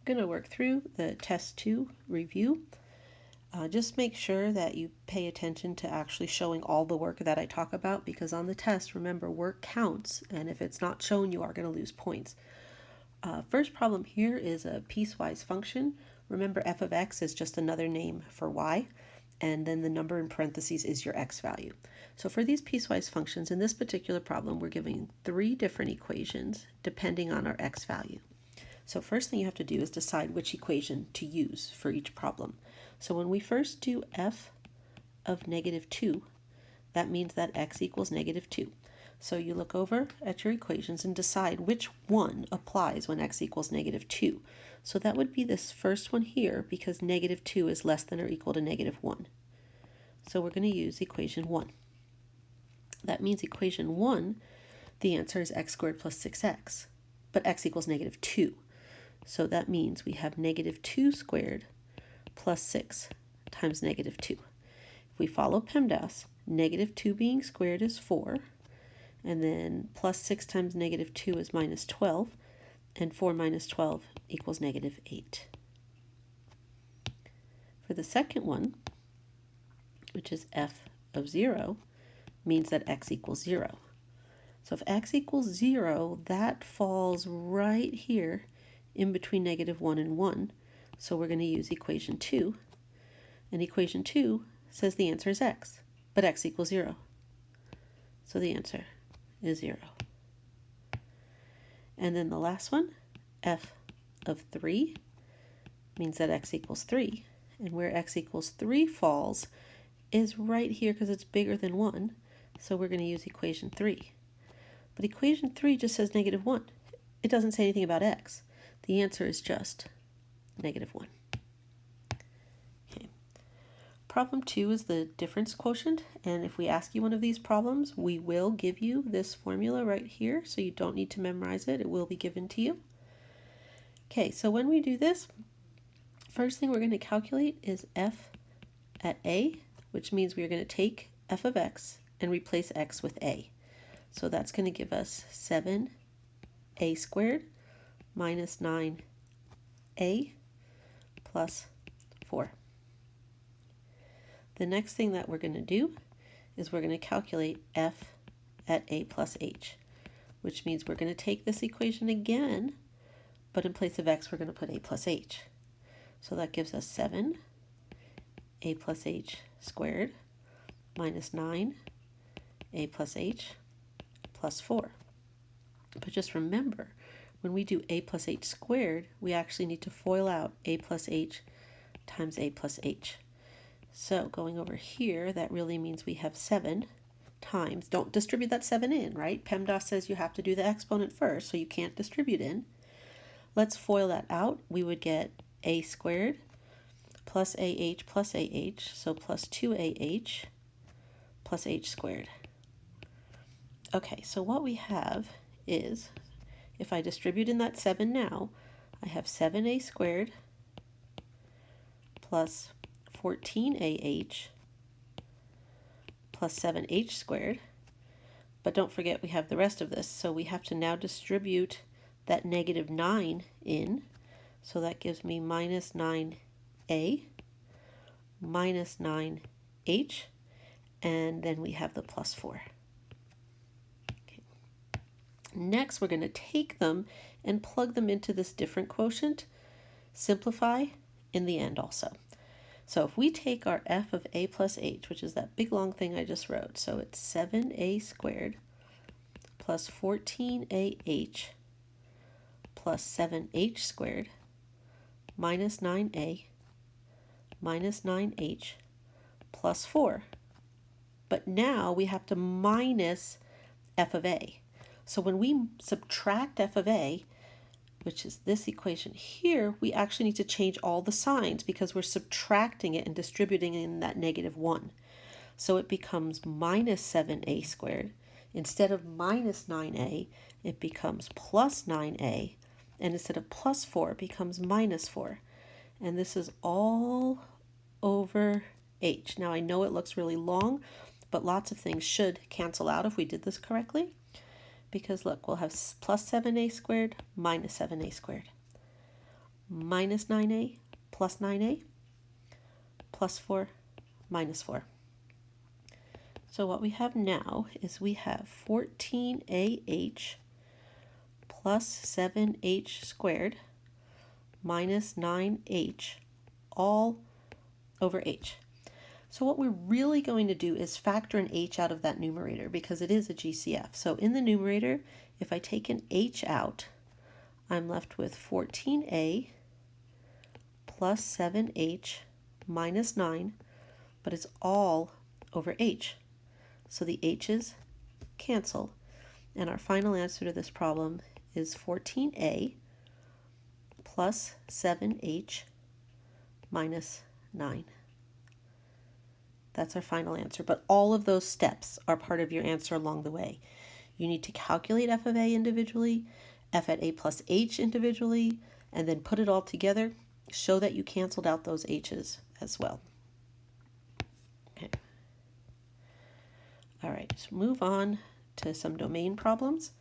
I'm going to work through the test 2 review. Just make sure that you pay attention to actually showing all the work that I talk about, because on the test, remember, work counts, and if it's not shown, you are going to lose points. First problem here is a piecewise function. Remember, f of x is just another name for y, and then the number in parentheses is your x value. So for these piecewise functions, in this particular problem, we're giving 3 different equations depending on our x value. So first thing you have to do is decide which equation to use for each problem. So when we first do f of negative 2, that means that x equals negative 2. So you look over at your equations and decide which one applies when x equals negative 2. So that would be this first one here, because negative 2 is less than or equal to negative 1. So we're going to use equation 1. That means equation 1, the answer is x squared plus 6x, but x equals negative 2. So that means we have negative 2 squared plus 6 times negative 2. If we follow PEMDAS, negative 2 being squared is 4, and then plus 6 times negative 2 is minus 12, and 4 minus 12 equals negative 8. For the second one, which is f of 0, means that x equals 0. So if x equals 0, that falls right here in between negative 1 and 1. So we're going to use equation 2. And equation 2 says the answer is x, but x equals 0. So the answer is 0. And then the last one, f of 3, means that x equals 3. And where x equals 3 falls is right here because it's bigger than 1. So we're going to use equation 3. But equation 3 just says negative 1. It doesn't say anything about x. The answer is just negative 1. Okay. Problem 2 is the difference quotient, and if we ask you one of these problems, we will give you this formula right here, so you don't need to memorize it. It will be given to you. Okay, so when we do this, first thing we're going to calculate is f at a, which means we're going to take f of x and replace x with a. So that's going to give us 7a squared minus 9a plus 4. The next thing that we're going to do is we're going to calculate f at a plus h, which means we're going to take this equation again, but in place of x, we're going to put a plus h. So that gives us 7a plus h squared minus 9a plus h plus 4. But just remember, when we do a plus h squared, we actually need to FOIL out a plus h times a plus h. So going over here, that really means we have 7 times, don't distribute that 7 in, right? PEMDAS says you have to do the exponent first, so you can't distribute in. Let's FOIL that out. We would get a squared plus ah, so plus 2ah plus h squared. Okay, so what we have is, if I distribute in that 7 now, I have 7a squared plus 14ah plus 7h squared. But don't forget we have the rest of this, so we have to now distribute that negative 9 in. So that gives me minus 9a minus 9h, and then we have the plus 4. Next, we're going to take them and plug them into this different quotient, simplify in the end also. So if we take our f of a plus h, which is that big long thing I just wrote, so it's 7a squared plus 14ah plus 7h squared minus 9a minus 9h plus 4. But now we have to minus f of a. So when we subtract f of a, which is this equation here, we actually need to change all the signs because we're subtracting it and distributing in that negative 1. So it becomes minus 7a squared. Instead of minus 9a, it becomes plus 9a. And instead of plus 4, it becomes minus 4. And this is all over h. Now I know it looks really long, but lots of things should cancel out if we did this correctly. Because look, we'll have plus 7a squared minus 7a squared minus 9a plus 9a plus 4 minus 4. So what we have now is we have 14ah plus 7h squared minus 9h all over h. So what we're really going to do is factor an h out of that numerator because it is a GCF. So in the numerator, if I take an h out, I'm left with 14a plus 7h minus 9, but it's all over h. So the h's cancel, and our final answer to this problem is 14a plus 7h minus 9. That's our final answer, but all of those steps are part of your answer along the way. You need to calculate f of a individually, f at a plus h individually, and then put it all together. Show that you canceled out those h's as well. Okay. All right, let's move on to some domain problems.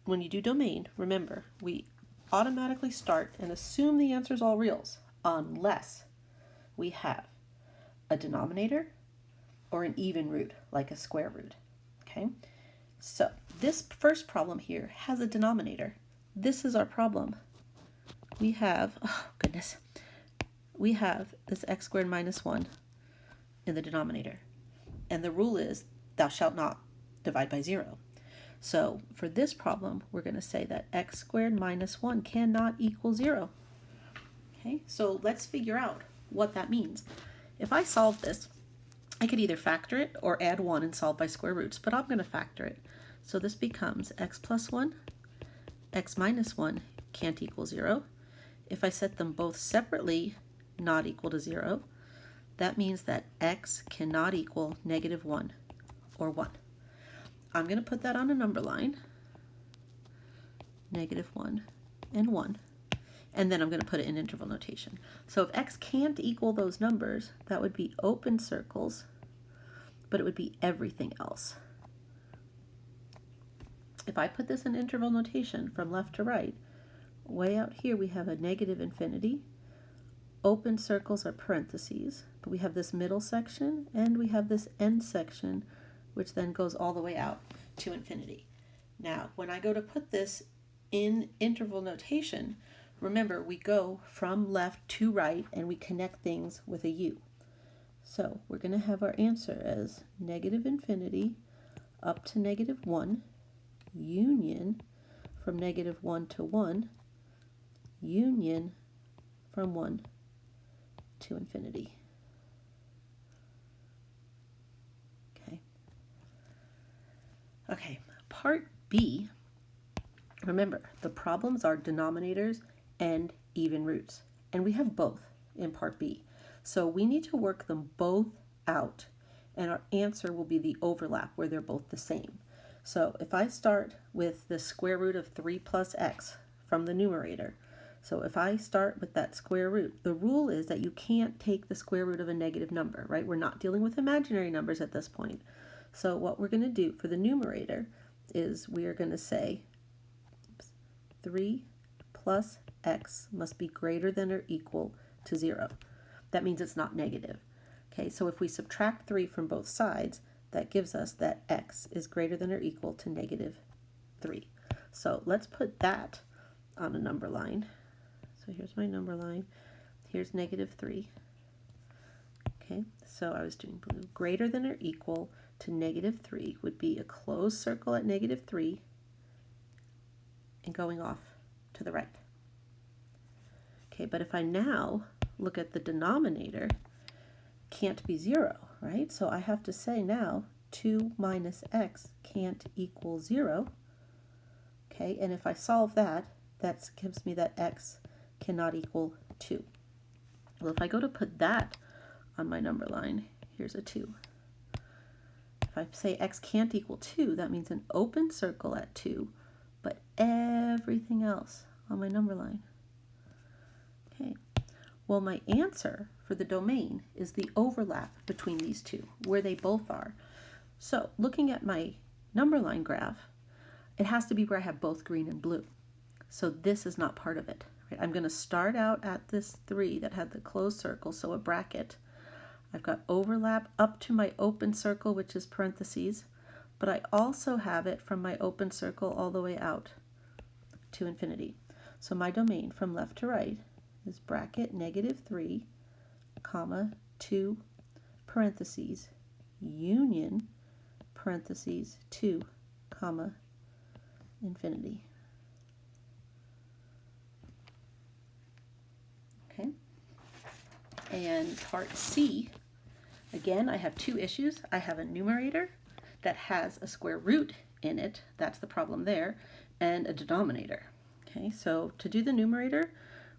When you do domain, remember, we automatically start and assume the answer is all reals unless we have a denominator or an even root, like a square root. Okay, so this first problem here has a denominator. This is our problem. We have, oh goodness, we have this x squared minus 1 in the denominator. And the rule is thou shalt not divide by 0. So for this problem, we're going to say that x squared minus 1 cannot equal 0. Okay, so let's figure out what that means. If I solve this, I could either factor it or add 1 and solve by square roots, but I'm going to factor it. So this becomes x plus 1, x minus 1 can't equal 0. If I set them both separately not equal to 0, that means that x cannot equal negative 1 or 1. I'm going to put that on a number line, negative 1 and 1. And then I'm going to put it in interval notation. So if x can't equal those numbers, that would be open circles, but it would be everything else. If I put this in interval notation from left to right, way out here we have a negative infinity. Open circles are parentheses, but we have this middle section and we have this end section, which then goes all the way out to infinity. Now, when I go to put this in interval notation, remember, we go from left to right and we connect things with a u. So we're going to have our answer as negative infinity up to negative 1, union from negative 1 to 1, union from 1 to infinity. Okay, part B, remember, the problems are denominators and even roots, and we have both in part B. So we need to work them both out, and our answer will be the overlap where they're both the same. So if I start with the square root of 3 plus x from the numerator, so if I start with that square root, the rule is that you can't take the square root of a negative number, right? We're not dealing with imaginary numbers at this point. So what we're going to do for the numerator is we are going to say 3 plus x must be greater than or equal to 0. That means it's not negative. Okay, so if we subtract 3 from both sides, that gives us that x is greater than or equal to negative 3. So let's put that on a number line. So here's my number line. Here's negative 3. Okay, so I was doing blue. Greater than or equal to negative 3 would be a closed circle at negative 3 and going off to the right. Okay, but if I now look at the denominator, can't be 0, right? So I have to say now 2 minus x can't equal 0. Okay, and if I solve that, that gives me that x cannot equal 2. Well, if I go to put that on my number line, here's a 2. If I say x can't equal 2, that means an open circle at 2, but everything else on my number line. Okay, well, my answer for the domain is the overlap between these two, where they both are. So looking at my number line graph, it has to be where I have both green and blue. So this is not part of it, I'm going to start out at this 3 that had the closed circle, so a bracket. I've got overlap up to my open circle, which is parentheses, but I also have it from my open circle all the way out to infinity. So my domain from left to right is bracket -3, comma, 2, parentheses, union, parentheses, 2, comma, infinity. Okay. And part C, again, I have 2 issues. I have a numerator that has a square root in it, that's the problem there, and a denominator. Okay, so to do the numerator,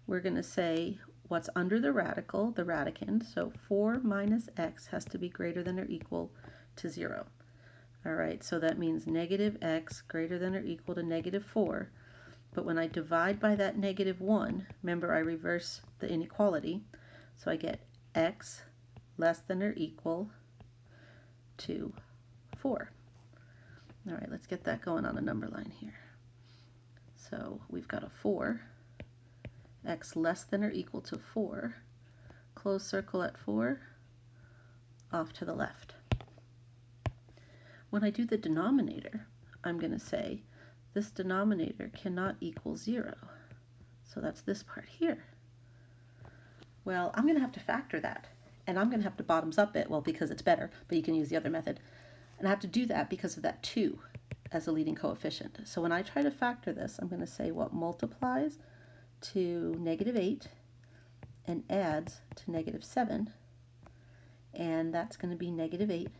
we're going to say what's under the radical, the radicand, so 4 minus x has to be greater than or equal to 0. All right, so that means negative x greater than or equal to -4. But when I divide by that -1, remember I reverse the inequality, so I get x less than or equal to 4. All right, let's get that going on a number line here. So we've got a 4, x less than or equal to 4, close circle at 4, off to the left. When I do the denominator, I'm going to say this denominator cannot equal 0. So that's this part here. Well, I'm going to have to factor that. And I'm going to have to bottoms up it, well, because it's better, but you can use the other method. And I have to do that because of that 2 as a leading coefficient. So when I try to factor this, I'm going to say what multiplies to -8 and adds to -7. And that's going to be -8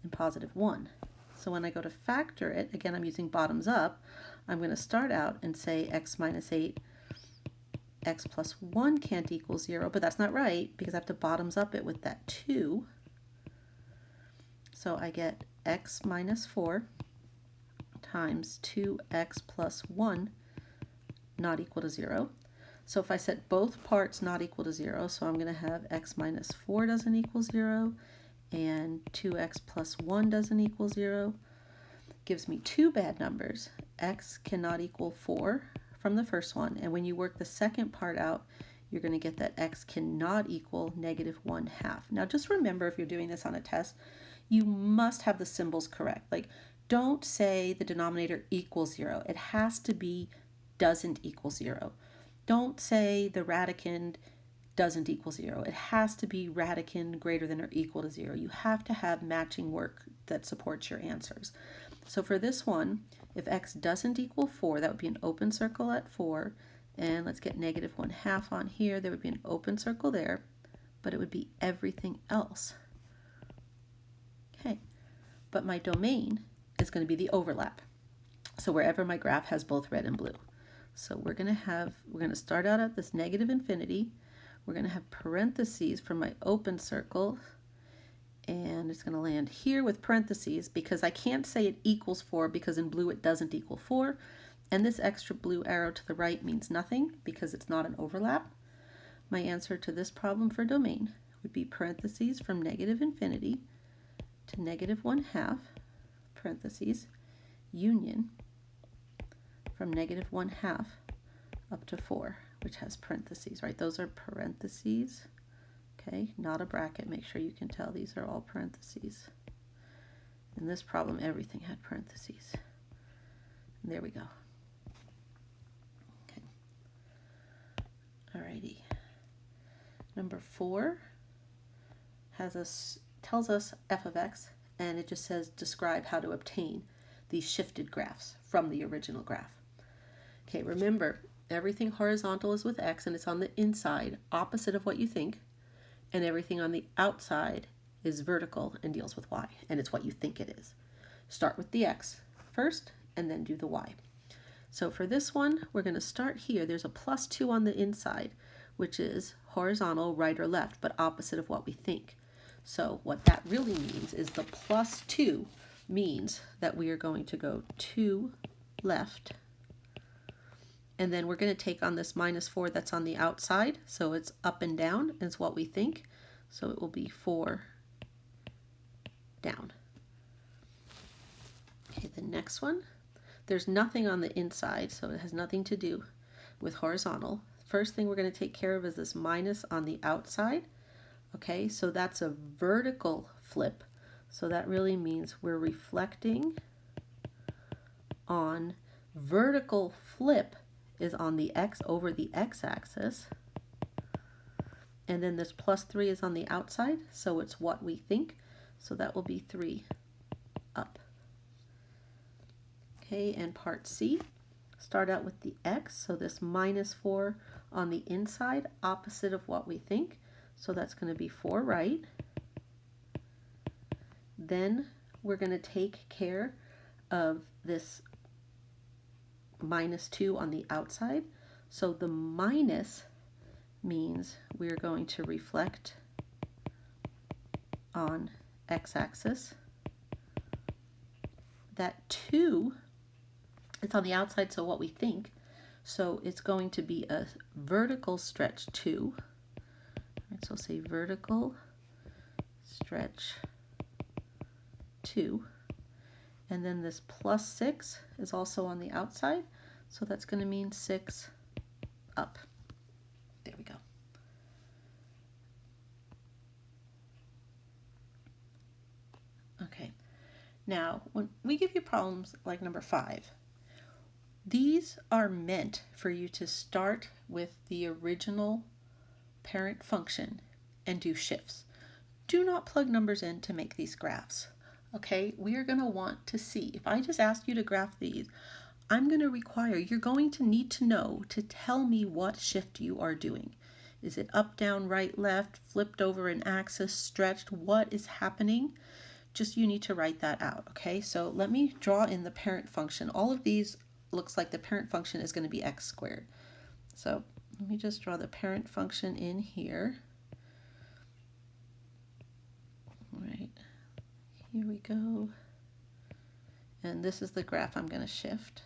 and +1. So when I go to factor it, again, I'm using bottoms up, I'm going to start out and say x minus 8, x plus 1 can't equal 0, but that's not right because I have to bottoms up it with that 2. So I get x minus 4 times 2x plus 1 not equal to 0. So if I set both parts not equal to 0, so I'm going to have x minus 4 doesn't equal 0, and 2x plus 1 doesn't equal 0, gives me 2 bad numbers. X cannot equal 4 from the first one, and when you work the second part out, you're going to get that x cannot equal -1/2. Now just remember, if you're doing this on a test, you must have the symbols correct. Like, don't say the denominator equals 0. It has to be doesn't equal 0. Don't say the radicand doesn't equal 0. It has to be radicand greater than or equal to 0. You have to have matching work that supports your answers. So for this one, if x doesn't equal 4, that would be an open circle at 4, and let's get -1/2 on here. There would be an open circle there, but it would be everything else. Okay, but my domain is going to be the overlap. So wherever my graph has both red and blue. So we're going to start out at this -infinity. We're going to have parentheses for my open circle, and it's going to land here with parentheses because I can't say it equals 4 because in blue it doesn't equal 4, and this extra blue arrow to the right means nothing because it's not an overlap. My answer to this problem for domain would be parentheses from -infinity to -1/2, parentheses, union from -1/2 up to 4, which has parentheses, right? Those are parentheses, okay? Not a bracket. Make sure you can tell these are all parentheses. In this problem, everything had parentheses. And there we go. Okay. Alrighty. Number 4 tells us f of x, and it just says describe how to obtain these shifted graphs from the original graph. Okay, remember, everything horizontal is with x and it's on the inside, opposite of what you think, and everything on the outside is vertical and deals with y, and it's what you think it is. Start with the x first and then do the y. So for this one, we're going to start here. There's a +2 on the inside, which is horizontal, right or left, but opposite of what we think. So what that really means is the +2 means that we are going to go to left, and then we're going to take on this -4 that's on the outside, so it's up and down is what we think, so it will be 4 down. Okay, the next one, there's nothing on the inside, so it has nothing to do, with horizontal. First thing we're going to take care of is this minus on the outside. Okay, so that's a vertical flip. So that really means we're reflecting on vertical flip is on the x over the x-axis. And then this plus 3 is on the outside, so it's what we think. So that will be 3 up. Okay, and part C, start out with the x, so this minus 4 on the inside, opposite of what we think. So that's going to be 4 right. Then we're going to take care of this minus 2 on the outside. So the minus means we're going to reflect on x-axis. That 2, it's on the outside, so what we think. So it's going to be a vertical stretch 2. Right, so say vertical stretch 2. And then this plus 6 is also on the outside, so that's going to mean 6 up. There we go. Okay, now when we give you problems like number 5, these are meant for you to start with the original parent function and do shifts. Do not plug numbers in to make these graphs. Okay, we are going to want to see, if I just asked you to graph these, I'm going to require, you're going to need to know to tell me what shift you are doing. Is it up, down, right, left, flipped over an axis, stretched? What is happening? Just you need to write that out, okay? So let me draw in the parent function. All of these looks like the parent function is going to be x squared. So let me just draw the parent function in here. All right, here we go. And this is the graph I'm going to shift.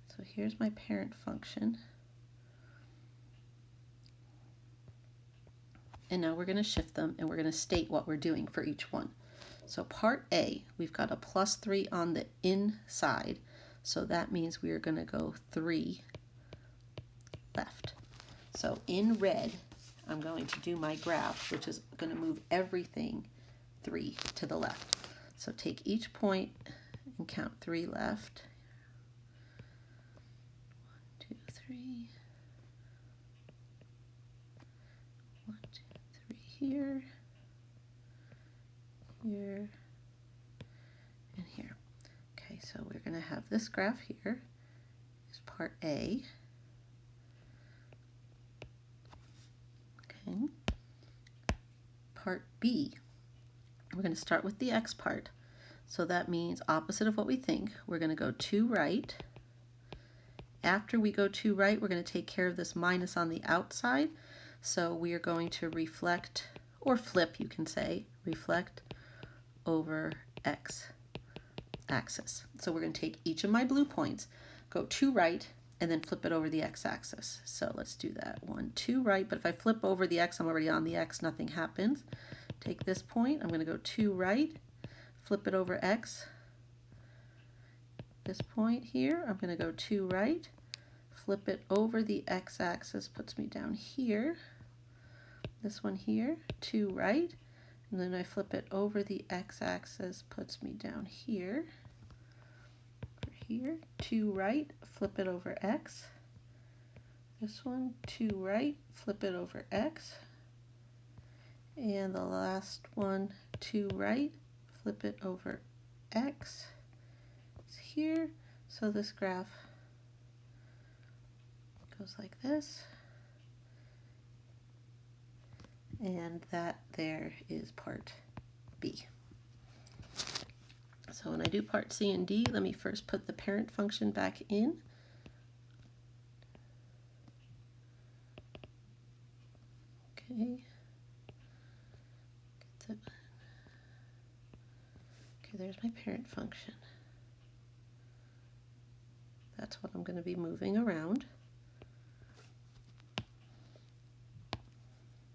So here's my parent function. And now we're going to shift them and we're going to state what we're doing for each one. So part A, we've got a plus 3 on the inside. So that means we are going to go 3 left. So in red, I'm going to do my graph, which is going to move everything 3 to the left. So take each point and count 3 left. 1, 2, 3. 1, 2, 3 here, here, and here. Okay, so we're going to have this graph here is part A. Okay. Part B, we're going to start with the x part. So that means opposite of what we think. We're going to go 2 right. After we go 2 right, we're going to take care of this minus on the outside. So we are going to reflect, or flip, you can say, reflect over x axis. So we're going to take each of my blue points, go 2 right, and then flip it over the x-axis. So let's do that. 1, 2 right, but if I flip over the x, I'm already on the x, nothing happens. Take this point, I'm going to go 2 right, flip it over x. This point here, I'm going to go 2 right, flip it over the x-axis, puts me down here. This one here, 2 right, and then I flip it over the x-axis, puts me down here. Here, 2 right, flip it over x. This one, 2 right, flip it over x. And the last one, 2 right, flip it over x. It's here, so this graph goes like this. And that there is part B. So when I do part C and D, let me first put the parent function back in. Okay. Okay, there's my parent function. That's what I'm going to be moving around.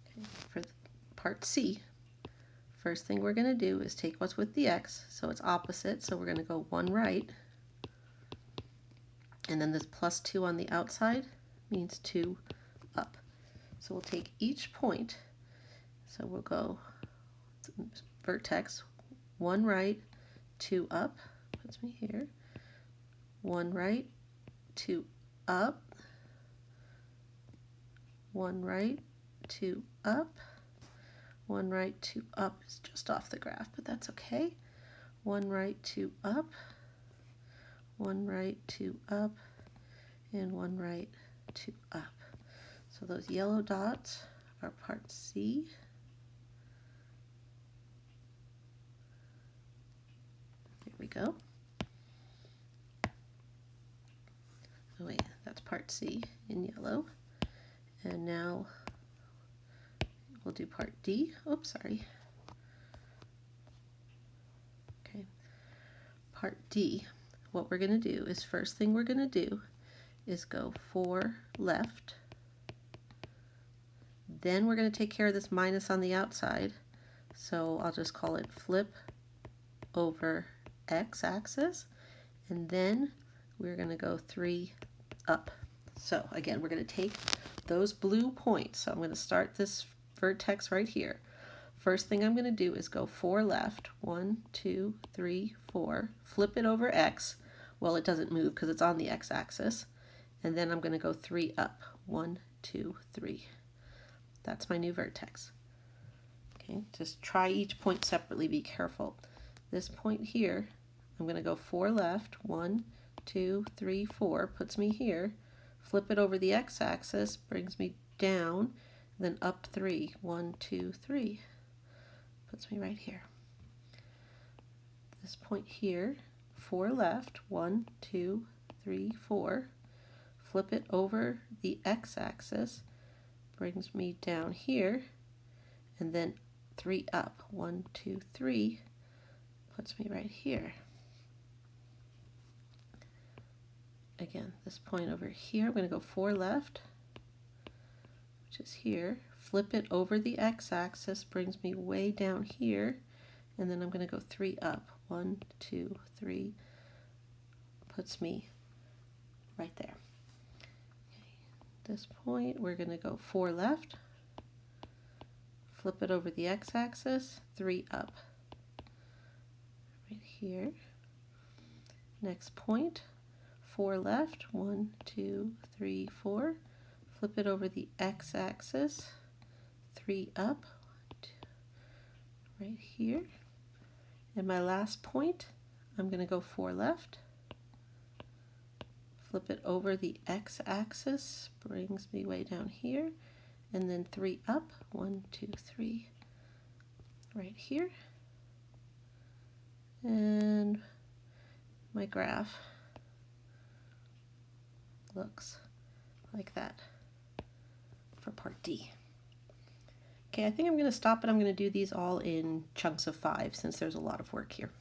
Okay, for part C, first thing we're going to do is take what's with the x, so it's opposite, so we're going to go 1 right, and then this plus 2 on the outside, means 2 up. So we'll take each point. So we'll go vertex, 1 right, 2 up, puts me here, 1 right, 2 up, 1 right, 2 up, 1 right, 2 up is just off the graph, but that's okay. 1 right, 2 up, 1 right, 2 up, and 1 right, 2 up. So those yellow dots are part C. There we go. Oh wait, that's part C in yellow. And now we'll do part D. Oops, sorry. Okay, part D. What we're going to do is, first thing we're going to do is go 4 left. Then we're going to take care of this minus on the outside. So I'll just call it flip over x-axis. And then we're going to go 3 up. So again, we're going to take those blue points. So I'm going to start this vertex right here. First thing I'm going to do is go 4 left. 1, 2, 3, 4. Flip it over x. Well, it doesn't move because it's on the x-axis. And then I'm going to go 3 up. 1, 2, 3. That's my new vertex. Okay, just try each point separately. Be careful. This point here, I'm going to go 4 left. 1, 2, 3, 4. Puts me here. Flip it over the x-axis. Brings me down. Then up 3. 1, 2, 3. Puts me right here. This point here, 4 left. 1, 2, 3, 4. Flip it over the x-axis. Brings me down here, and then 3 up. 1, 2, 3 puts me right here. Again, this point over here, I'm going to go 4 left, which is here. Flip it over the x-axis, brings me way down here, and then I'm going to go 3 up. 1, 2, 3 puts me right there. This point, we're going to go 4 left, flip it over the x-axis, 3 up, right here. Next point, 4 left, 1, 2, 3, 4, flip it over the x-axis, 3 up, 1, 2, right here. And my last point, I'm going to go 4 left, flip it over the x-axis, brings me way down here, and then 3 up, 1, 2, 3, right here. And my graph looks like that for part D. Okay, I think I'm going to stop, and I'm going to do these all in chunks of 5 since there's a lot of work here.